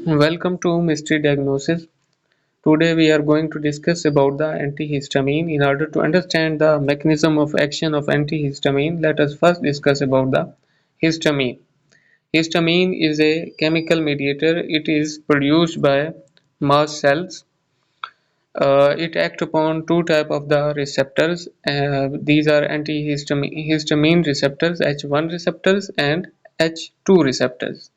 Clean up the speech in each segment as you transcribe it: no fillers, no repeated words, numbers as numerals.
Welcome to Mystery Diagnosis. Today we are going to discuss about the antihistamine. In order to understand the mechanism of action of antihistamine, let us first discuss about the histamine. Histamine is a chemical mediator. It is produced by mast cells. It acts upon two types of the receptors. These are antihistamine receptors, H1 receptors and H2 receptors.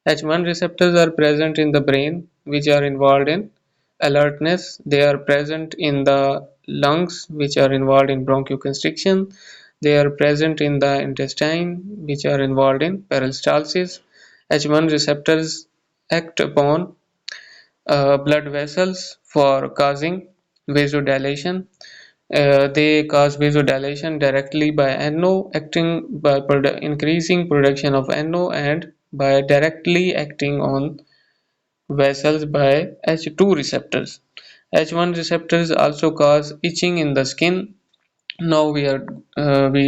H1 receptors are present in the brain, which are involved in alertness. They are present in the lungs, which are involved in bronchoconstriction. They are present in the intestine, which are involved in peristalsis. H1 receptors act upon blood vessels for causing vasodilation. They cause vasodilation directly by NO, acting by increasing production of NO, and by directly acting on vessels by H2 receptors. H1 receptors also cause itching in the skin. Now we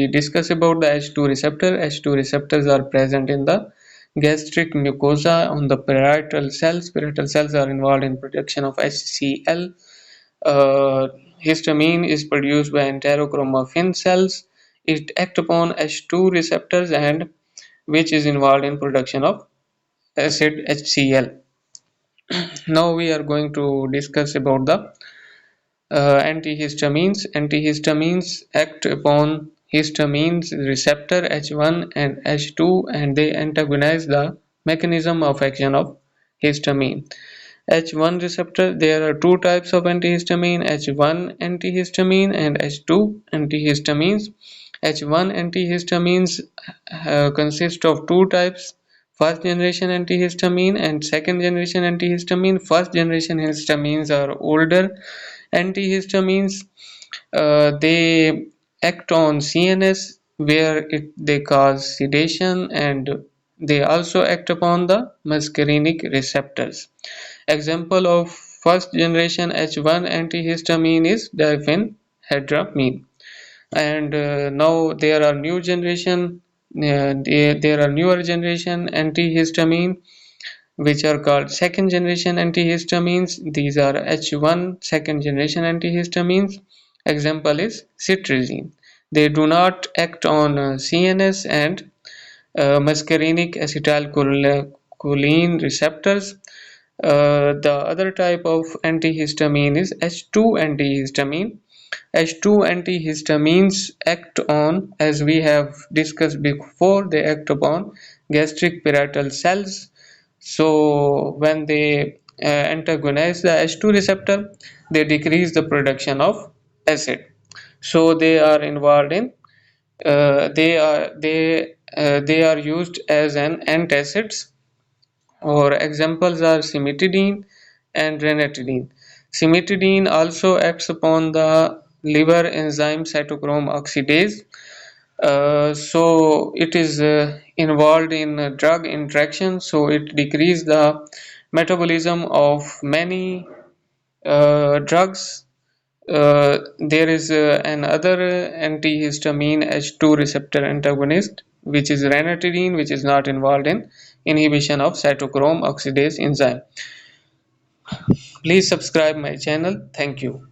discuss about the H2 receptor. H2 receptors are present in the gastric mucosa on the parietal cells. Parietal cells are involved in production of HCl. Uh, Histamine is produced by enterochromaffin cells. It acts upon H2 receptors and which is involved in production of acid HCl. Now we are going to discuss about the antihistamines. Antihistamines act upon histamines receptor H1 and H2 and they antagonize the mechanism of action of histamine. H1 receptor, there are two types of antihistamine, H1 antihistamine and H2 antihistamines. H1 antihistamines consist of two types, first generation antihistamine and second generation antihistamine. First generation histamines are older antihistamines. They act on CNS where they cause sedation, and they also act upon the muscarinic receptors. Example of first generation H1 antihistamine is diphenhydramine. And now there are newer generation antihistamine which are called second generation antihistamines. These are H1 second generation antihistamines. Example is cetirizine. They do not act on CNS and muscarinic acetylcholine receptors. The other type of antihistamine is H2 antihistamine. H2 antihistamines act on, as we have discussed before, they act upon gastric parietal cells. So when they antagonize the H2 receptor, they decrease the production of acid. So they are involved in they are used as an antacids, or examples are cimetidine and ranitidine. Cimetidine also acts upon the liver enzyme cytochrome oxidase. So it is involved in drug interaction, so it decreases the metabolism of many drugs. There is another antihistamine H2 receptor antagonist, which is ranitidine, which is not involved in inhibition of cytochrome oxidase enzyme. Please subscribe my channel. Thank you.